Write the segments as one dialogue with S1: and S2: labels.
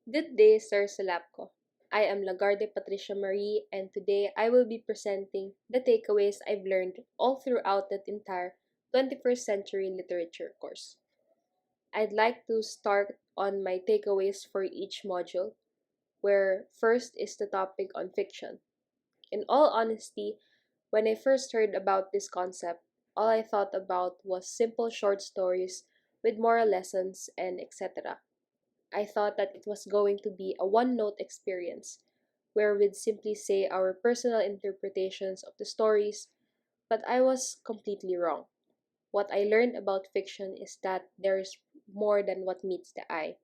S1: Good day, Sir Salapko. I am Lagarde Patricia Marie, and today I will be presenting the takeaways I've learned all throughout that entire 21st century literature course. I'd like to start on my takeaways for each module, where first is the topic on fiction. In all honesty, when I first heard about this concept, all I thought about was simple short stories with moral lessons and etc. I thought that it was going to be a one note experience, where we'd simply say our personal interpretations of the stories, but I was completely wrong. What I learned about fiction is that there's more than what meets the eye,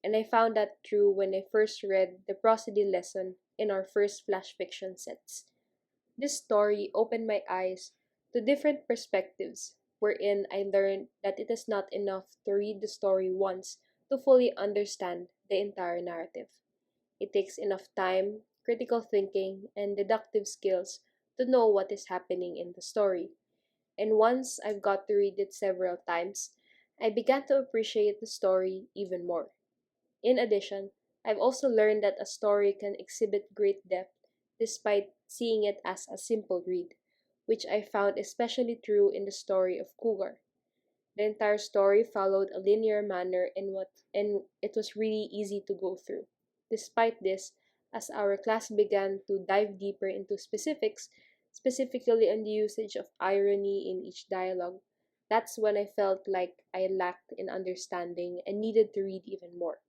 S1: and I found that true when I first read the prosody lesson in our first flash fiction sets. This story opened my eyes to different perspectives, wherein I learned that it is not enough to read the story once to fully understand the entire narrative. It takes enough time, critical thinking, and deductive skills to know what is happening in the story. And once I've got to read it several times, I began to appreciate the story even more. In addition, I've also learned that a story can exhibit great depth despite seeing it as a simple read, which I found especially true in the story of Cougar. The entire story followed a linear manner and it was really easy to go through. Despite this, as our class began to dive deeper into specifics, specifically on the usage of irony in each dialogue, that's when I felt like I lacked in understanding and needed to read even more.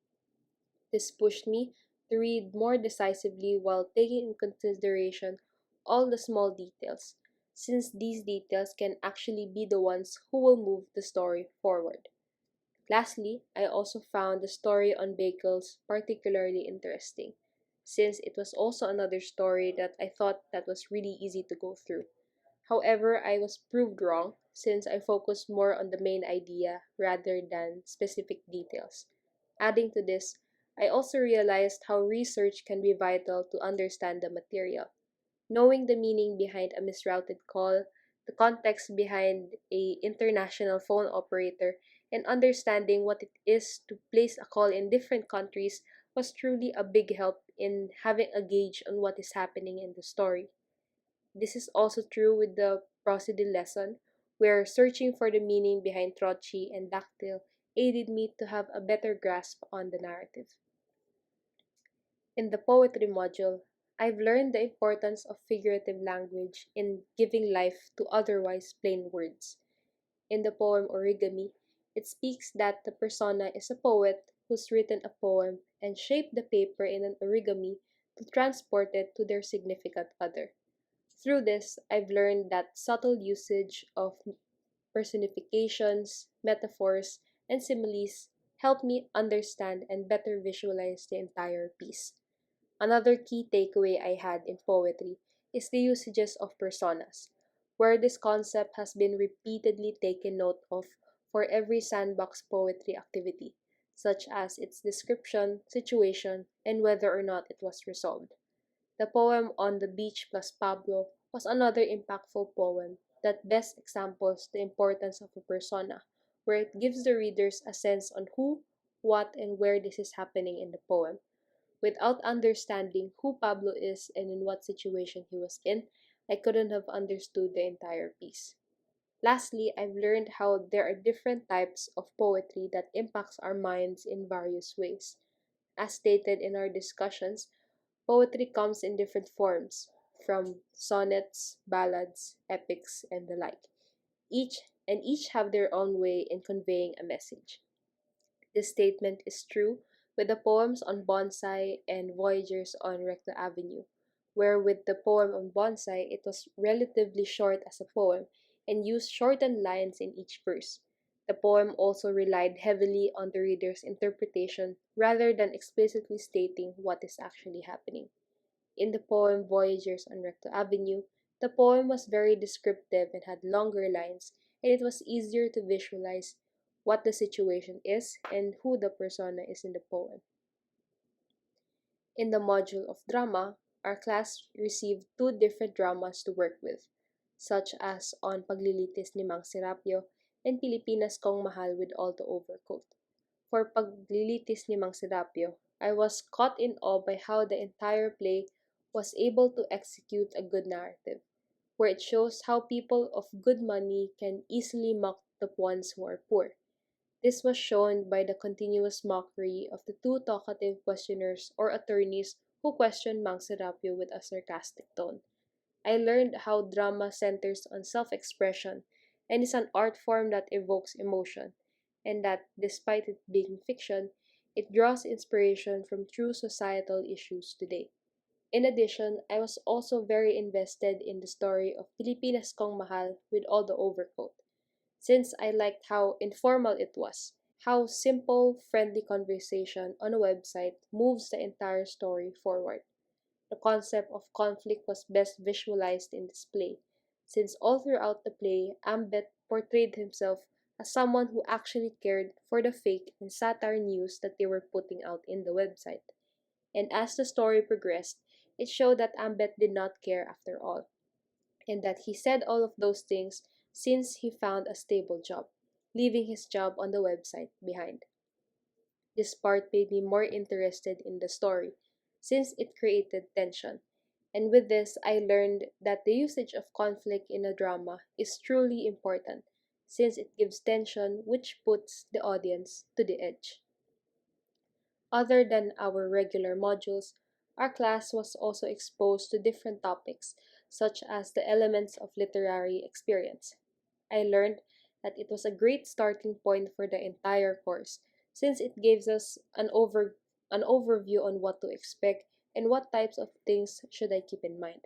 S1: This pushed me to read more decisively while taking in consideration all the small details, since these details can actually be the ones who will move the story forward. Lastly, I also found the story on bagels particularly interesting, since it was also another story that I thought that was really easy to go through. However, I was proved wrong since I focused more on the main idea rather than specific details. Adding to this, I also realized how research can be vital to understand the material. Knowing the meaning behind a misrouted call, the context behind a international phone operator, and understanding what it is to place a call in different countries was truly a big help in having a gauge on what is happening in the story. This is also true with the prosody lesson, where searching for the meaning behind trochee and dactyl aided me to have a better grasp on the narrative. In the poetry module, I've learned the importance of figurative language in giving life to otherwise plain words. In the poem Origami, it speaks that the persona is a poet who's written a poem and shaped the paper in an origami to transport it to their significant other. Through this, I've learned that subtle usage of personifications, metaphors, and similes help me understand and better visualize the entire piece. Another key takeaway I had in poetry is the usages of personas, where this concept has been repeatedly taken note of for every sandbox poetry activity, such as its description, situation, and whether or not it was resolved. The poem On the Beach plus Pablo was another impactful poem that best examples the importance of a persona, where it gives the readers a sense on who, what, and where this is happening in the poem. Without understanding who Pablo is and in what situation he was in, I couldn't have understood the entire piece. Lastly, I've learned how there are different types of poetry that impacts our minds in various ways. As stated in our discussions, poetry comes in different forms, from sonnets, ballads, epics, and the like. Each have their own way in conveying a message. This statement is true with the poems on bonsai and voyagers on Recto Avenue, where with the poem on bonsai it was relatively short as a poem and used shortened lines in each verse. The poem also relied heavily on the reader's interpretation rather than explicitly stating what is actually happening. In the poem Voyagers on Recto Avenue, the poem was very descriptive and had longer lines, and it was easier to visualize what the situation is and who the persona is in the poem. In the module of drama, our class received two different dramas to work with, such as On Paglilitis ni Mang Serapio and Pilipinas Kong Mahal with All the Overcoat. for Paglilitis ni Mang Serapio, I was caught in awe by how the entire play was able to execute a good narrative, where it shows how people of good money can easily mock the ones who are poor. This was shown by the continuous mockery of the two talkative questioners or attorneys who questioned Mang Serapio with a sarcastic tone. I learned how drama centers on self expression and is an art form that evokes emotion, and that, despite it being fiction, it draws inspiration from true societal issues today. In addition, I was also very invested in the story of Pilipinas Kong Mahal with all the overcoat, since I liked how informal it was, how simple, friendly conversation on a website moves the entire story forward. The concept of conflict was best visualized in this play, since all throughout the play, Ambet portrayed himself as someone who actually cared for the fake and satire news that they were putting out in the website. And as the story progressed, it showed that Ambet did not care after all, and that he said all of those things since he found a stable job, leaving his job on the website behind. This part made me more interested in the story, since it created tension. And with this, I learned that the usage of conflict in a drama is truly important, since it gives tension which puts the audience to the edge. Other than our regular modules, our class was also exposed to different topics, such as the elements of literary experience. I learned that it was a great starting point for the entire course, since it gives us an overview on what to expect and what types of things should I keep in mind.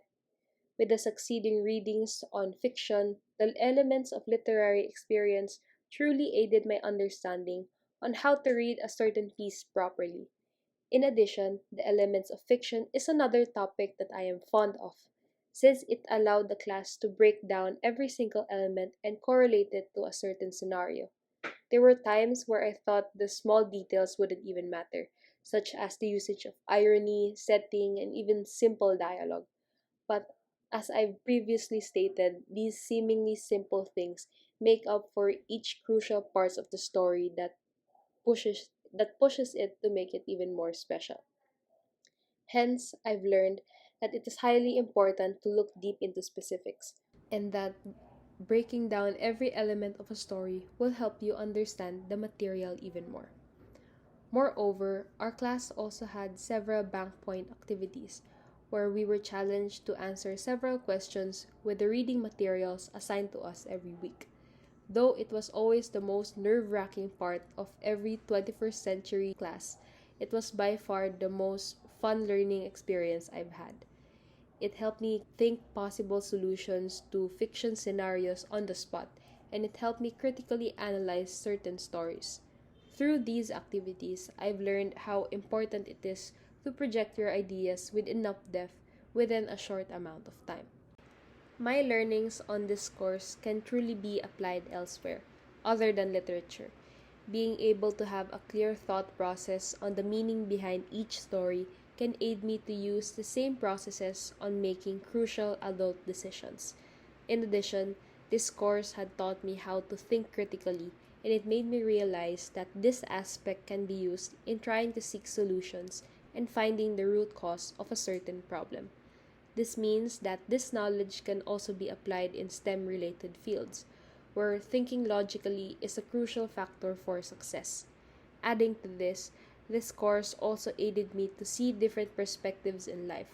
S1: With the succeeding readings on fiction, the elements of literary experience truly aided my understanding on how to read a certain piece properly. In addition, the elements of fiction is another topic that I am fond of, since it allowed the class to break down every single element and correlate it to a certain scenario. There were times where I thought the small details wouldn't even matter, such as the usage of irony, setting, and even simple dialogue. But as I've previously stated, these seemingly simple things make up for each crucial parts of the story pushes it to make it even more special. Hence, I've learned that it is highly important to look deep into specifics, and that breaking down every element of a story will help you understand the material even more. Moreover, our class also had several bank point activities where we were challenged to answer several questions with the reading materials assigned to us every week. Though it was always the most nerve wracking part of every 21st century class, it was by far the most fun learning experience I've had. It helped me think possible solutions to fiction scenarios on the spot, and it helped me critically analyze certain stories. Through these activities, I've learned how important it is to project your ideas with enough depth within a short amount of time. My learnings on this course can truly be applied elsewhere, other than literature. Being able to have a clear thought process on the meaning behind each story can aid me to use the same processes on making crucial adult decisions. In addition, this course had taught me how to think critically, and it made me realize that this aspect can be used in trying to seek solutions and finding the root cause of a certain problem. This means that this knowledge can also be applied in STEM related fields, where thinking logically is a crucial factor for success. Adding to this course also aided me to see different perspectives in life.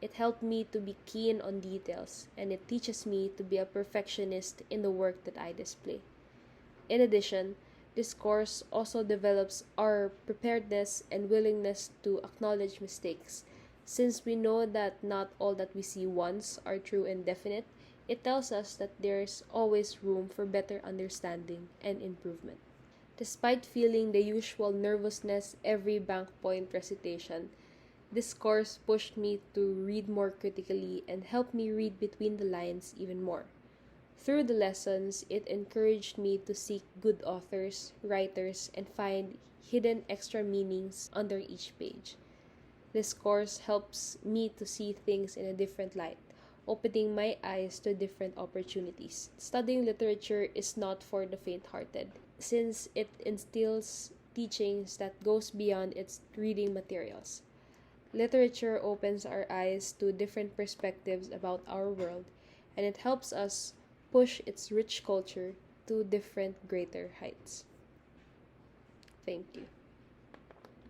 S1: It helped me to be keen on details, and it teaches me to be a perfectionist in the work that I display. In addition, this course also develops our preparedness and willingness to acknowledge mistakes. Since we know that not all that we see once are true and definite, it tells us that there's always room for better understanding and improvement. Despite feeling the usual nervousness every bank point recitation, this course pushed me to read more critically and helped me read between the lines even more. Through the lessons, it encouraged me to seek good authors, writers, and find hidden extra meanings under each page. This course helps me to see things in a different light, opening my eyes to different opportunities. Studying literature is not for the faint-hearted, since it instills teachings that goes beyond its reading materials. Literature opens our eyes to different perspectives about our world, and it helps us push its rich culture to different greater heights. Thank you.